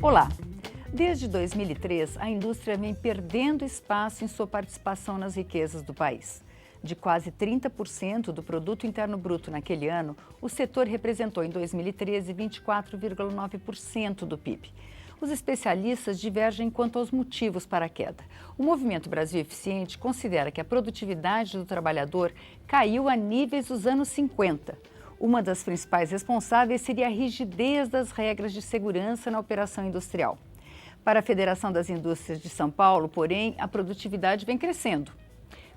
Olá! Desde 2003, a indústria vem perdendo espaço em sua participação nas riquezas do país. De quase 30% do produto interno bruto naquele ano, o setor representou em 2013 24,9% do PIB. Os especialistas divergem quanto aos motivos para a queda. O Movimento Brasil Eficiente considera que a produtividade do trabalhador caiu a níveis dos anos 50. Uma das principais responsáveis seria a rigidez das regras de segurança na operação industrial. Para a Federação das Indústrias de São Paulo, porém, a produtividade vem crescendo.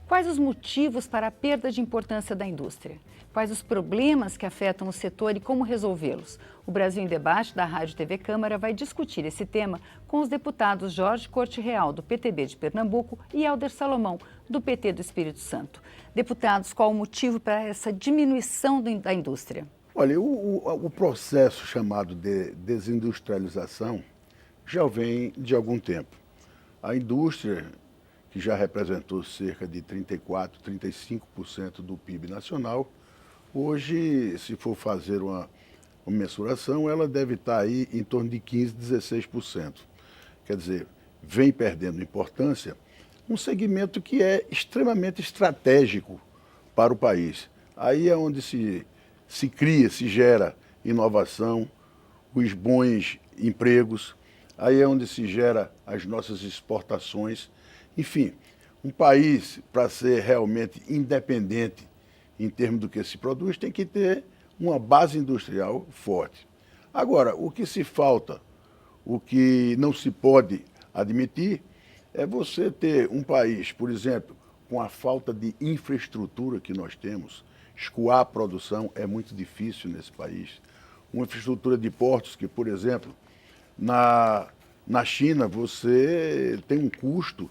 Quais os motivos para a perda de importância da indústria? Quais os problemas que afetam o setor e como resolvê-los? O Brasil em Debate, da Rádio TV Câmara, vai discutir esse tema com os deputados Jorge Corte Real, do PTB de Pernambuco, e Helder Salomão, do PT do Espírito Santo. Deputados, qual o motivo para essa diminuição da indústria? Olha, o processo chamado de desindustrialização já vem de algum tempo. A indústria, que já representou cerca de 34%, 35% do PIB nacional, hoje, se for fazer uma mensuração, ela deve estar aí em torno de 15%, 16%. Quer dizer, vem perdendo importância um segmento que é extremamente estratégico para o país. Aí é onde se cria, se gera inovação, os bons empregos, aí é onde se gera as nossas exportações. Enfim, um país, para ser realmente independente em termos do que se produz, tem que ter uma base industrial forte. Agora, o que se falta, o que não se pode admitir, é você ter um país, por exemplo, com a falta de infraestrutura que nós temos. Escoar a produção é muito difícil nesse país. Uma infraestrutura de portos que, por exemplo, na China você tem um custo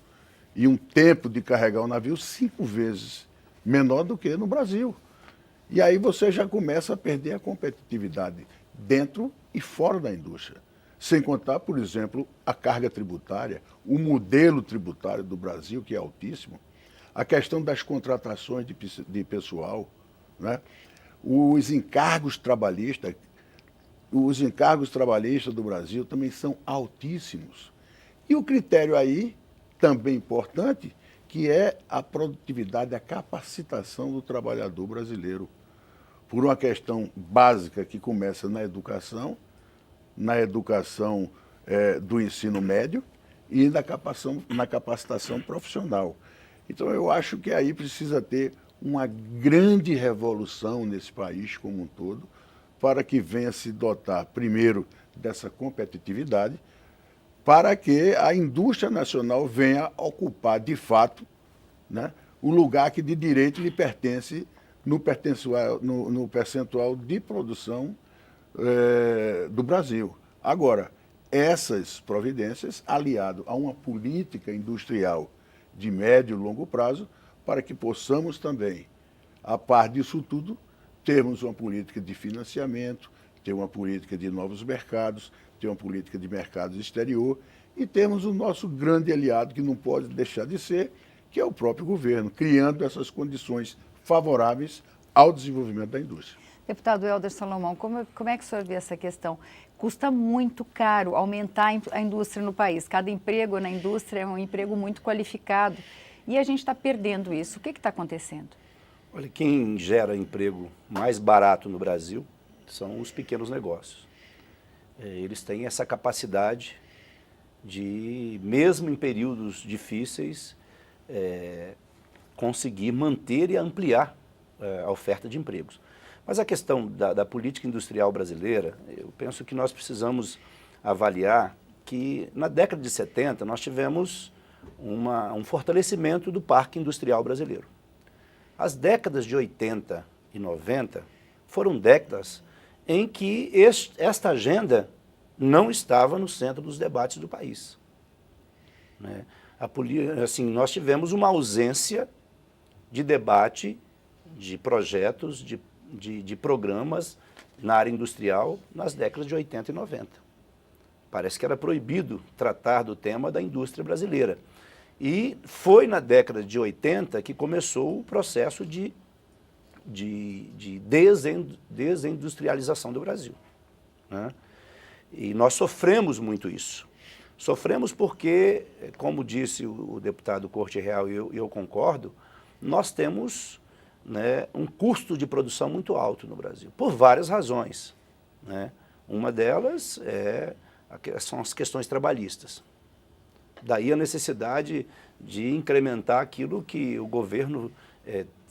e um tempo de carregar o navio 5 vezes menor do que no Brasil. E aí você já começa a perder a competitividade dentro e fora da indústria. Sem contar, por exemplo, a carga tributária, o modelo tributário do Brasil, que é altíssimo, a questão das contratações de pessoal, né? Os encargos trabalhistas do Brasil também são altíssimos. E o critério aí, também importante, que é a produtividade, a capacitação do trabalhador brasileiro, por uma questão básica que começa na educação do ensino médio e na capacitação profissional. Então eu acho que aí precisa ter uma grande revolução nesse país como um todo, para que venha se dotar, primeiro, dessa competitividade, para que a indústria nacional venha ocupar, de fato, né, o lugar que de direito lhe pertence no percentual de produção do Brasil. Agora, essas providências, aliado a uma política industrial de médio e longo prazo, para que possamos também, a par disso tudo, termos uma política de financiamento, ter uma política de novos mercados, ter uma política de mercados exterior e termos o nosso grande aliado, que não pode deixar de ser, que é o próprio governo, criando essas condições favoráveis ao desenvolvimento da indústria. Deputado Helder Salomão, como é que o senhor vê essa questão? Custa muito caro aumentar a indústria no país. Cada emprego na indústria é um emprego muito qualificado e a gente está perdendo isso. O que está acontecendo? Olha, quem gera emprego mais barato no Brasil são os pequenos negócios. Eles têm essa capacidade de, mesmo em períodos difíceis, conseguir manter e ampliar a oferta de empregos. Mas a questão da política industrial brasileira, eu penso que nós precisamos avaliar que na década de 70 nós tivemos um fortalecimento do parque industrial brasileiro. As décadas de 80 e 90 foram décadas em que esta agenda não estava no centro dos debates do país. Né? Assim, nós tivemos uma ausência de debate, de projetos, de programas na área industrial nas décadas de 80 e 90. Parece que era proibido tratar do tema da indústria brasileira. E foi na década de 80 que começou o processo de desindustrialização do Brasil, né? E nós sofremos muito isso. Sofremos porque, como disse o deputado Corte Real, e eu concordo, nós temos, né, um custo de produção muito alto no Brasil, por várias razões, né? Uma delas são as questões trabalhistas. Daí a necessidade de incrementar aquilo que o governo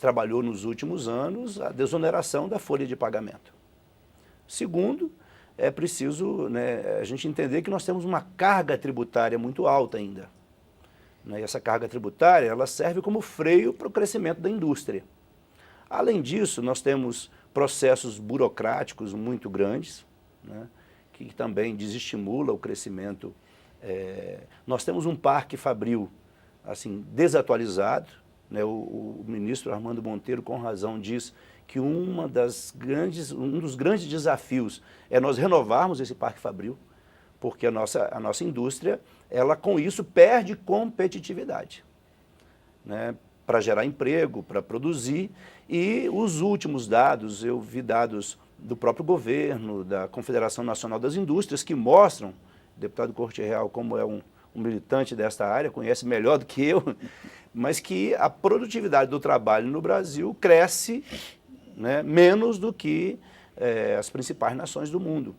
trabalhou nos últimos anos, a desoneração da folha de pagamento. Segundo, é preciso, né, a gente entender que nós temos uma carga tributária muito alta ainda, né? E essa carga tributária ela serve como freio para o crescimento da indústria. Além disso, nós temos processos burocráticos muito grandes, né, que também desestimula o crescimento. Nós temos um parque fabril assim, desatualizado, né? O ministro Armando Monteiro, com razão, diz que um dos grandes desafios é nós renovarmos esse parque fabril, porque a nossa indústria, ela com isso perde competitividade, né? Para gerar emprego, para produzir. E os últimos dados, eu vi dados do próprio governo, da Confederação Nacional das Indústrias, que mostram, o deputado Corte Real, como é um militante desta área, conhece melhor do que eu, mas que a produtividade do trabalho no Brasil cresce, né, menos do que as principais nações do mundo.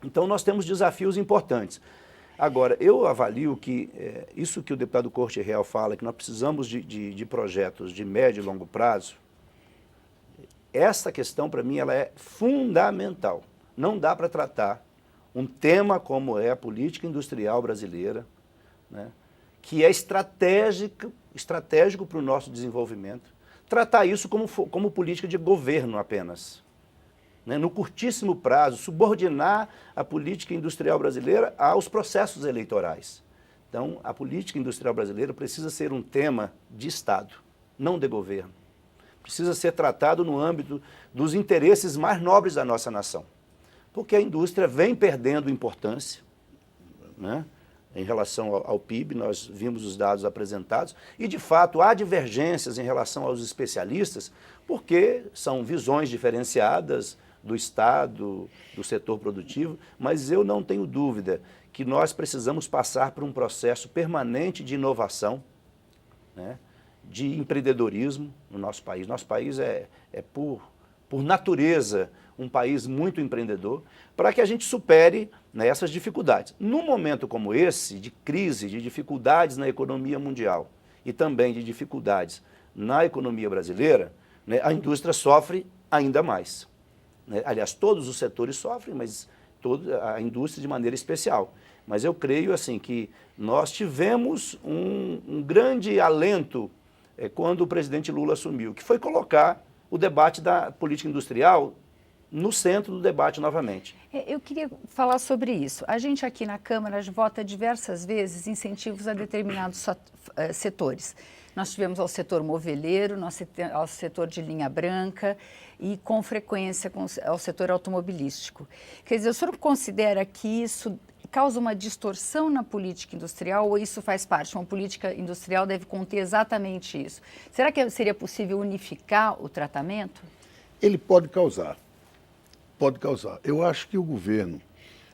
Então, nós temos desafios importantes. Agora, eu avalio que isso que o deputado Corte Real fala, que nós precisamos de projetos de médio e longo prazo, essa questão, para mim, ela é fundamental. Não dá para tratar um tema como é a política industrial brasileira, né, que é estratégico para o nosso desenvolvimento, tratar isso como política de governo apenas, né, no curtíssimo prazo, subordinar a política industrial brasileira aos processos eleitorais. Então, a política industrial brasileira precisa ser um tema de Estado, não de governo. Precisa ser tratado no âmbito dos interesses mais nobres da nossa nação, porque a indústria vem perdendo importância, né, em relação ao PIB, nós vimos os dados apresentados, e de fato há divergências em relação aos especialistas, porque são visões diferenciadas do Estado, do setor produtivo, mas eu não tenho dúvida que nós precisamos passar por um processo permanente de inovação, né, de empreendedorismo no nosso país. Nosso país por natureza, um país muito empreendedor, para que a gente supere, né, essas dificuldades. Num momento como esse, de crise, de dificuldades na economia mundial e também de dificuldades na economia brasileira, né, a indústria sofre ainda mais, né? Aliás, todos os setores sofrem, mas a indústria de maneira especial. Mas eu creio assim, que nós tivemos um grande alento quando o presidente Lula assumiu, que foi colocar o debate da política industrial no centro do debate novamente. Eu queria falar sobre isso. A gente aqui na Câmara vota diversas vezes incentivos a determinados setores. Nós tivemos ao setor moveleiro, ao setor de linha branca e, com frequência, ao setor automobilístico. Quer dizer, o senhor considera que isso causa uma distorção na política industrial ou isso faz parte? Uma política industrial deve conter exatamente isso. Será que seria possível unificar o tratamento? Ele pode causar. Pode causar. Eu acho que o governo,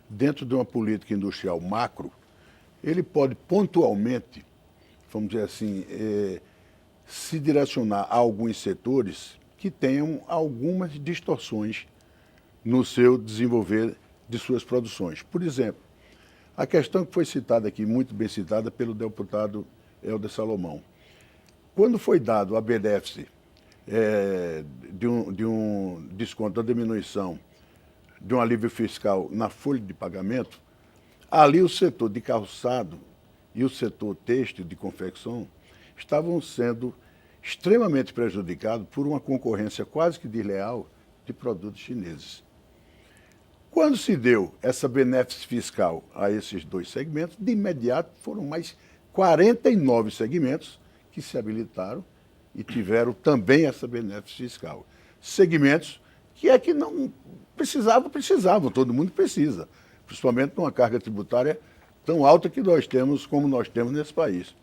dentro de uma política industrial macro, ele pode pontualmente, vamos dizer assim, se direcionar a alguns setores que tenham algumas distorções no seu desenvolver de suas produções. Por exemplo, a questão que foi citada aqui, muito bem citada pelo deputado Helder Salomão. Quando foi dado a benefício de um desconto, da diminuição de um alívio fiscal na folha de pagamento, ali o setor de calçado e o setor têxtil de confecção estavam sendo extremamente prejudicados por uma concorrência quase que desleal de produtos chineses. Quando se deu essa benefício fiscal a esses dois segmentos, de imediato foram mais 49 segmentos que se habilitaram e tiveram também essa benefício fiscal. Segmentos que não precisavam, todo mundo precisa, principalmente numa carga tributária tão alta que nós temos como nós temos nesse país.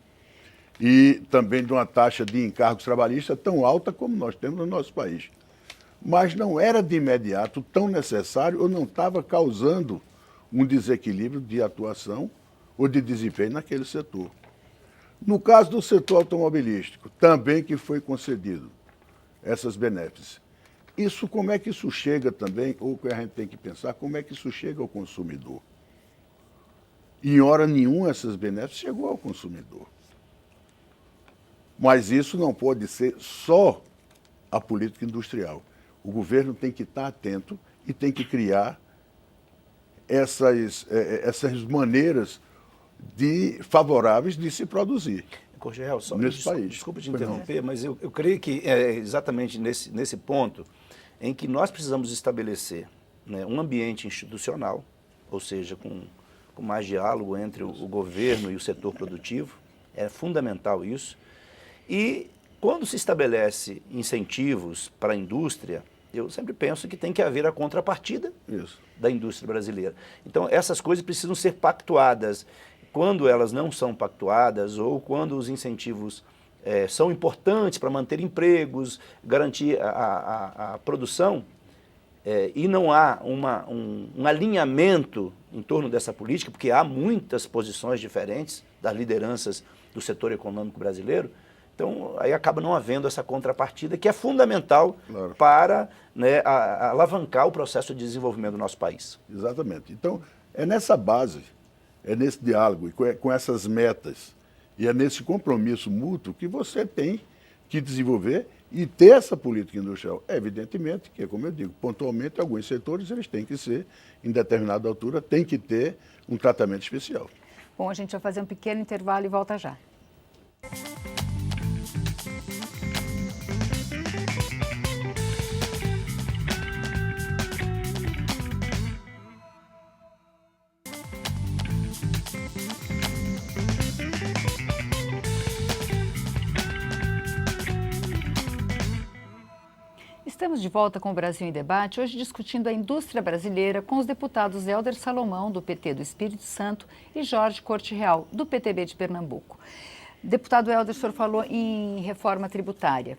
e também de uma taxa de encargos trabalhistas tão alta como nós temos no nosso país. Mas não era de imediato tão necessário ou não estava causando um desequilíbrio de atuação ou de desempenho naquele setor. No caso do setor automobilístico, também que foi concedido essas benéficas. Isso, como é que isso chega também, ou que a gente tem que pensar, como é que isso chega ao consumidor? Em hora nenhuma essas benéficas chegou ao consumidor. Mas isso não pode ser só a política industrial. O governo tem que estar atento e tem que criar essas maneiras favoráveis de se produzir. Corgel, só nesse país. Desculpa te interromper, mas eu creio que é exatamente nesse ponto em que nós precisamos estabelecer, né, um ambiente institucional, ou seja, com mais diálogo entre o governo e o setor produtivo. É fundamental isso. E quando se estabelece incentivos para a indústria, eu sempre penso que tem que haver a contrapartida da indústria brasileira. Então, essas coisas precisam ser pactuadas. Quando elas não são pactuadas ou quando os incentivos são importantes para manter empregos, garantir a produção, e não há um alinhamento em torno dessa política, porque há muitas posições diferentes das lideranças do setor econômico brasileiro, então aí acaba não havendo essa contrapartida que é fundamental para, né, alavancar o processo de desenvolvimento do nosso país. Exatamente. Então, é nessa base, é nesse diálogo e com essas metas e é nesse compromisso mútuo que você tem que desenvolver e ter essa política industrial. Evidentemente que, como eu digo, pontualmente alguns setores eles têm que ser, em determinada altura, têm que ter um tratamento especial. Bom, a gente vai fazer um pequeno intervalo e volta já. Estamos de volta com o Brasil em Debate, hoje discutindo a indústria brasileira com os deputados Hélder Salomão, do PT do Espírito Santo, e Jorge Corte Real, do PTB de Pernambuco. Deputado Hélder, o senhor falou em reforma tributária.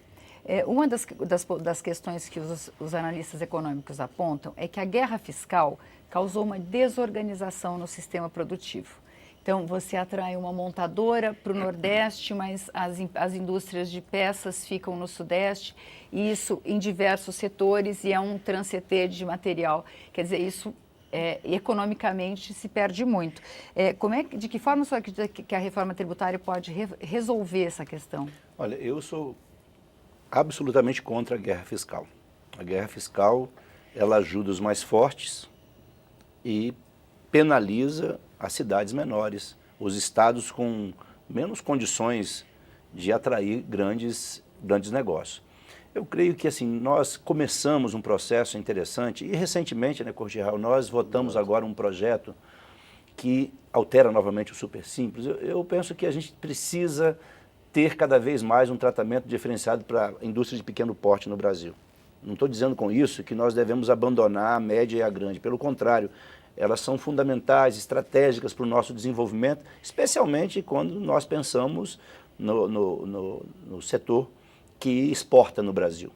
Uma das questões que os analistas econômicos apontam é que a guerra fiscal causou uma desorganização no sistema produtivo. Então, você atrai uma montadora para o Nordeste, mas as indústrias de peças ficam no Sudeste, e isso em diversos setores, e é um transcender de material. Quer dizer, isso economicamente se perde muito. De que forma você acredita que a reforma tributária pode resolver essa questão? Olha, eu sou absolutamente contra a guerra fiscal. A guerra fiscal, ela ajuda os mais fortes e penaliza as cidades menores, os estados com menos condições de atrair grandes negócios. Eu creio que assim, nós começamos um processo interessante e recentemente, né, Corte Real, nós votamos agora um projeto que altera novamente o Super Simples. Eu penso que a gente precisa ter cada vez mais um tratamento diferenciado para a indústria de pequeno porte no Brasil. Não estou dizendo com isso que nós devemos abandonar a média e a grande, pelo contrário, elas são fundamentais, estratégicas para o nosso desenvolvimento, especialmente quando nós pensamos no setor que exporta no Brasil.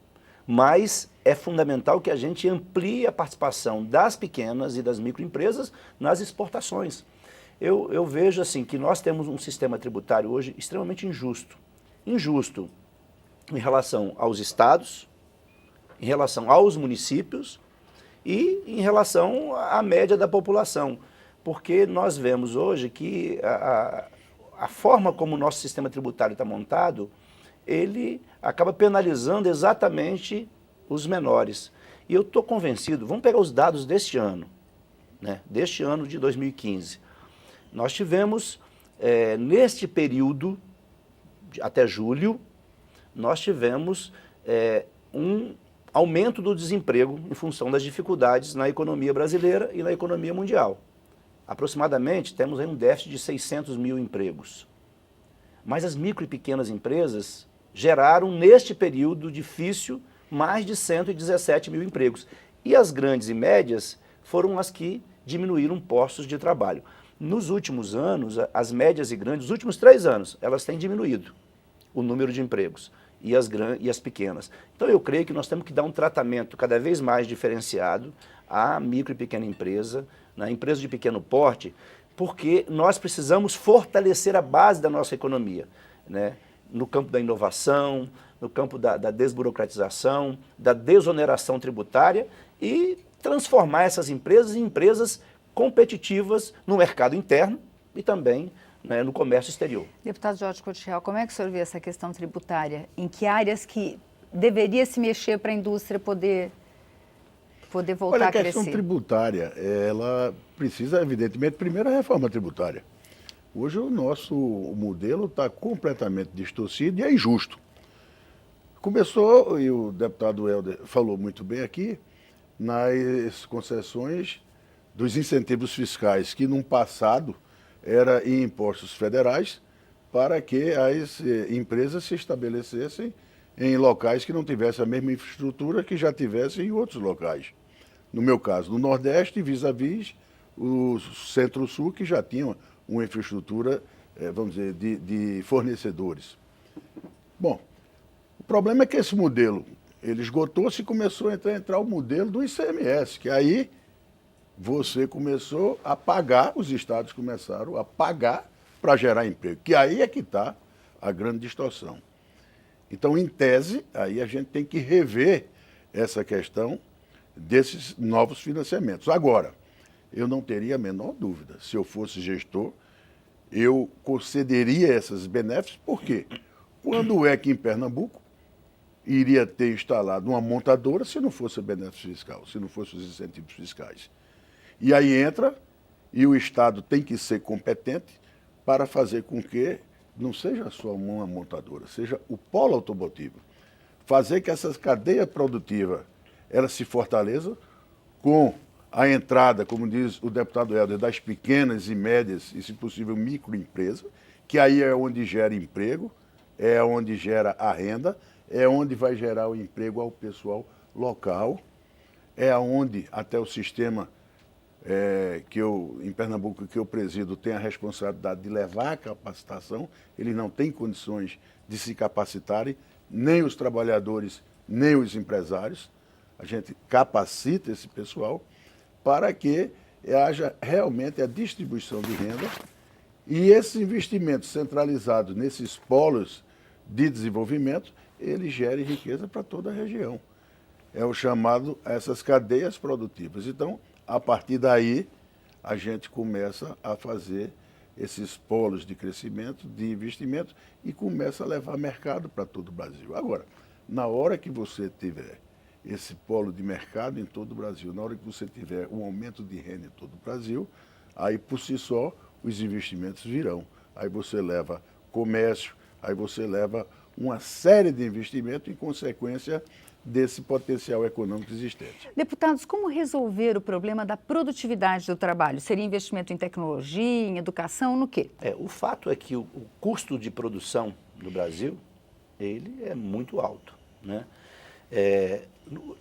Mas é fundamental que a gente amplie a participação das pequenas e das microempresas nas exportações. Eu vejo assim que nós temos um sistema tributário hoje extremamente injusto. Injusto em relação aos estados, em relação aos municípios, e em relação à média da população, porque nós vemos hoje que a forma como o nosso sistema tributário está montado, ele acaba penalizando exatamente os menores. E eu estou convencido, vamos pegar os dados deste ano, né, deste ano de 2015. Nós tivemos, neste período, até julho, nós tivemos um aumento do desemprego em função das dificuldades na economia brasileira e na economia mundial. Aproximadamente, temos aí um déficit de 600 mil empregos. Mas as micro e pequenas empresas geraram, neste período difícil, mais de 117 mil empregos. E as grandes e médias foram as que diminuíram postos de trabalho. Nos últimos anos, as médias e grandes, nos últimos 3 anos, elas têm diminuído o número de empregos e as pequenas. Então eu creio que nós temos que dar um tratamento cada vez mais diferenciado à micro e pequena empresa, na empresa de pequeno porte, porque nós precisamos fortalecer a base da nossa economia, né? No campo da inovação, no campo da desburocratização, da desoneração tributária e transformar essas empresas em empresas competitivas no mercado interno e também, né, no comércio exterior. Deputado Jorge Cortiel, como é que o senhor vê essa questão tributária? Em que áreas que deveria se mexer para a indústria poder voltar a crescer? A questão tributária, ela precisa, evidentemente, primeiro a reforma tributária. Hoje o nosso modelo está completamente distorcido e é injusto. Começou, e o deputado Helder falou muito bem aqui, nas concessões dos incentivos fiscais, que no passado era em impostos federais, para que as empresas se estabelecessem em locais que não tivessem a mesma infraestrutura que já tivessem em outros locais. No meu caso, no Nordeste, vis-à-vis o Centro-Sul, que já tinha uma infraestrutura, vamos dizer, de fornecedores. Bom, o problema é que esse modelo, ele esgotou-se e começou a entrar o modelo do ICMS, que aí você começou a pagar, os estados começaram a pagar para gerar emprego, que aí é que está a grande distorção. Então, em tese, aí a gente tem que rever essa questão desses novos financiamentos. Agora, eu não teria a menor dúvida, se eu fosse gestor, eu concederia esses benefícios, por quê? Quando é que em Pernambuco iria ter instalado uma montadora se não fosse o benefício fiscal, se não fossem os incentivos fiscais? E aí entra, e o Estado tem que ser competente para fazer com que não seja só uma montadora, seja o polo automotivo. Fazer que essa cadeia produtiva ela se fortaleça com a entrada, como diz o deputado Helder, das pequenas e médias e, se possível, microempresas, que aí é onde gera emprego, é onde gera a renda, é onde vai gerar o emprego ao pessoal local, é onde até o sistema em Pernambuco, que eu presido, tem a responsabilidade de levar a capacitação, eles não têm condições de se capacitarem, nem os trabalhadores, nem os empresários. A gente capacita esse pessoal para que haja realmente a distribuição de renda e esses investimentos centralizados nesses polos de desenvolvimento, eles gerem riqueza para toda a região. É o chamado essas cadeias produtivas. Então, a partir daí, a gente começa a fazer esses polos de crescimento, de investimento e começa a levar mercado para todo o Brasil. Agora, na hora que você tiver esse polo de mercado em todo o Brasil, na hora que você tiver um aumento de renda em todo o Brasil, aí por si só os investimentos virão. Aí você leva comércio, aí você leva uma série de investimentos em consequência desse potencial econômico existente. Deputados, como resolver o problema da produtividade do trabalho? Seria investimento em tecnologia, em educação, no quê? O fato é que o custo de produção no Brasil, ele é muito alto, né?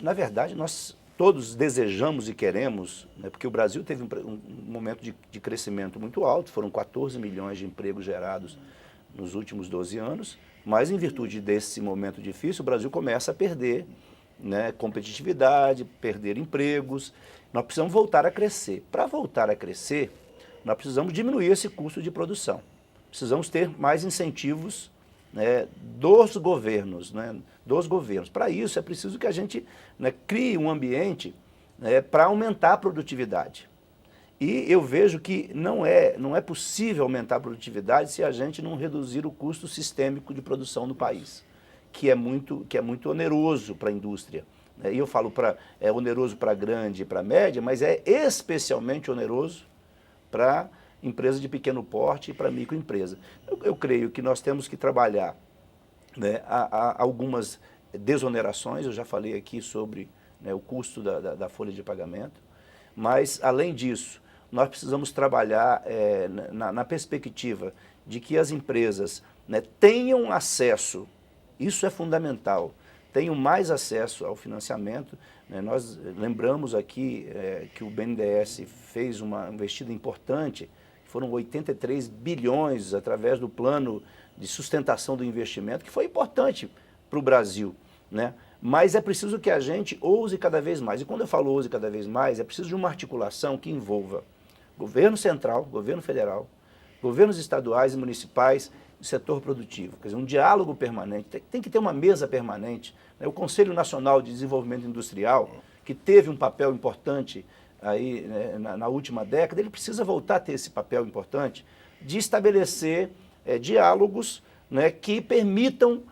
Na verdade, nós todos desejamos e queremos, né, porque o Brasil teve um momento de crescimento muito alto, foram 14 milhões de empregos gerados nos últimos 12 anos, mas em virtude desse momento difícil, o Brasil começa a perder, né, competitividade, perder empregos. Nós precisamos voltar a crescer. Para voltar a crescer, nós precisamos diminuir esse custo de produção. Precisamos ter mais incentivos, né, dos governos. Para isso é preciso que a gente, né, crie um ambiente, né, para aumentar a produtividade. E eu vejo que não é possível aumentar a produtividade se a gente não reduzir o custo sistêmico de produção no país, que é muito oneroso para a indústria. E eu falo é oneroso para a grande e para a média, mas é especialmente oneroso para empresa de pequeno porte e para microempresa. Eu creio que nós temos que trabalhar, né, algumas desonerações, eu já falei aqui sobre, né, o custo da folha de pagamento, mas, além disso, nós precisamos trabalhar na perspectiva de que as empresas, né, tenham acesso, isso é fundamental, tenham mais acesso ao financiamento. Né? Nós lembramos aqui que o BNDES fez uma investida importante, foram 83 bilhões através do plano de sustentação do investimento, que foi importante para o Brasil, né? Mas é preciso que a gente ouse cada vez mais. E quando eu falo ouse cada vez mais, é preciso de uma articulação que envolva governo central, governo federal, governos estaduais e municipais, o setor produtivo. Quer dizer, um diálogo permanente, tem que ter uma mesa permanente, né? O Conselho Nacional de Desenvolvimento Industrial, que teve um papel importante aí, né, na última década, ele precisa voltar a ter esse papel importante de estabelecer diálogos, né, que permitam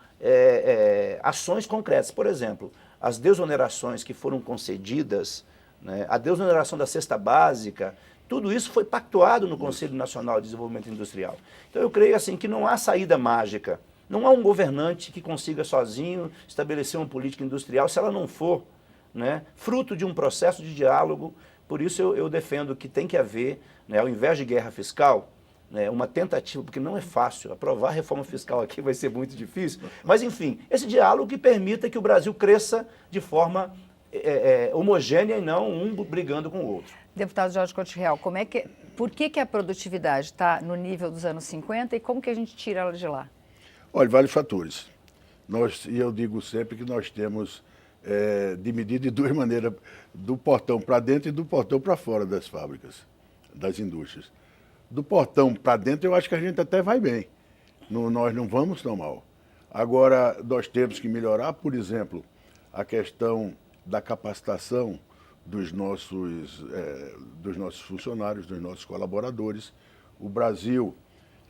ações concretas. Por exemplo, as desonerações que foram concedidas, né, a desoneração da cesta básica, tudo isso foi pactuado no Conselho Nacional de Desenvolvimento Industrial. Então eu creio assim que não há saída mágica, não há um governante que consiga sozinho estabelecer uma política industrial se ela não for, né, fruto de um processo de diálogo. Por isso eu defendo que tem que haver, né, ao invés de guerra fiscal, né, uma tentativa, porque não é fácil, aprovar a reforma fiscal aqui vai ser muito difícil, mas enfim, esse diálogo que permita que o Brasil cresça de forma homogênea e não um brigando com o outro. Deputado Jorge Corte Real, por que a produtividade está no nível dos anos 50 e como que a gente tira ela de lá? Olha, vários fatores. E eu digo sempre que nós temos de medir de duas maneiras, do portão para dentro e do portão para fora das fábricas, das indústrias. Do portão para dentro eu acho que a gente até vai bem, nós não vamos tão mal. Agora, nós temos que melhorar, por exemplo, a questão da capacitação dos nossos funcionários, dos nossos colaboradores. O Brasil,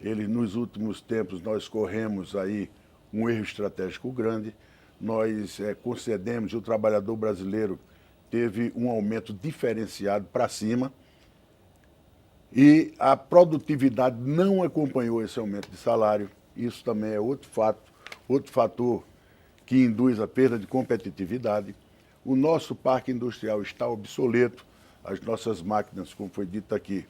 nos últimos tempos, nós corremos aí um erro estratégico grande. Nós concedemos, o trabalhador brasileiro teve um aumento diferenciado para cima e a produtividade não acompanhou esse aumento de salário. Isso também é outro fator que induz a perda de competitividade. O nosso parque industrial está obsoleto, as nossas máquinas, como foi dito aqui,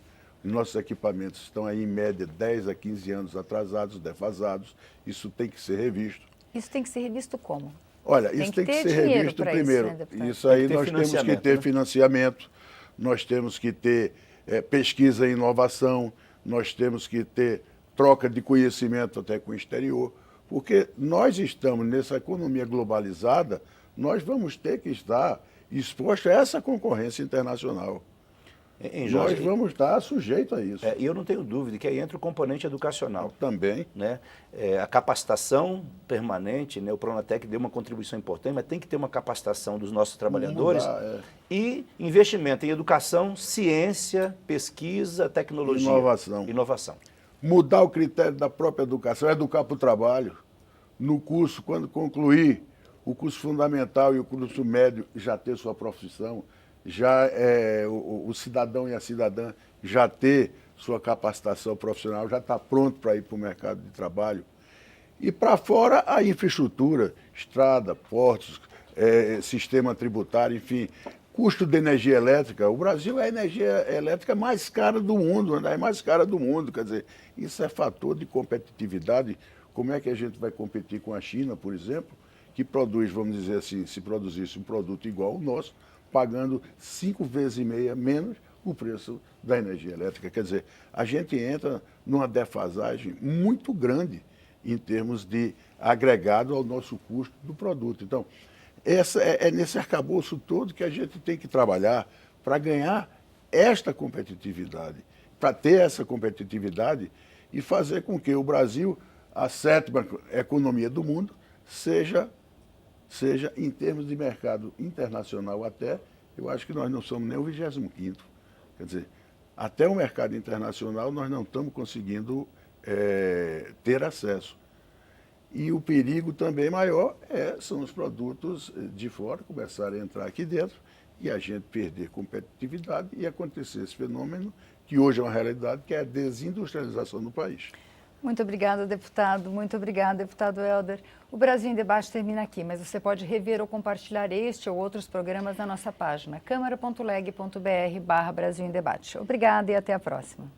os nossos equipamentos estão aí em média 10 a 15 anos atrasados, defasados. Isso tem que ser revisto. Isso tem que ser revisto como? Olha, isso tem que ser revisto primeiro. Isso aí nós temos que ter financiamento, nós temos que ter pesquisa e inovação, nós temos que ter troca de conhecimento até com o exterior, porque nós estamos nessa economia globalizada, nós vamos ter que estar expostos a essa concorrência internacional. Nós vamos estar sujeitos a isso. E eu não tenho dúvida que aí entra o componente educacional. Também. Né? A capacitação permanente, né? O Pronatec deu uma contribuição importante, mas tem que ter uma capacitação dos nossos trabalhadores e investimento em educação, ciência, pesquisa, tecnologia. Inovação. Mudar o critério da própria educação, educar para o trabalho. No curso, quando concluir o curso fundamental e o curso médio, já ter sua profissão, já o cidadão e a cidadã já ter sua capacitação profissional, já está pronto para ir para o mercado de trabalho. E para fora, a infraestrutura, estrada, portos, sistema tributário, enfim, custo de energia elétrica. O Brasil é a energia elétrica mais cara do mundo, é mais cara do mundo, quer dizer, isso é fator de competitividade. Como é que a gente vai competir com a China, por exemplo, que produz, vamos dizer assim, se produzisse um produto igual ao nosso, pagando 5,5 vezes menos o preço da energia elétrica. Quer dizer, a gente entra numa defasagem muito grande em termos de agregado ao nosso custo do produto. Então, é nesse arcabouço todo que a gente tem que trabalhar para ganhar esta competitividade, para ter essa competitividade e fazer com que o Brasil, a 7ª economia do mundo, seja em termos de mercado internacional até, eu acho que nós não somos nem o 25º. Quer dizer, até o mercado internacional nós não estamos conseguindo ter acesso. E o perigo também maior são os produtos de fora começarem a entrar aqui dentro e a gente perder competitividade e acontecer esse fenômeno que hoje é uma realidade, que é a desindustrialização do país. Muito obrigada, deputado. Muito obrigada, deputado Helder. O Brasil em Debate termina aqui, mas você pode rever ou compartilhar este ou outros programas na nossa página câmara.leg.br/Brasil em Debate. Obrigada e até a próxima.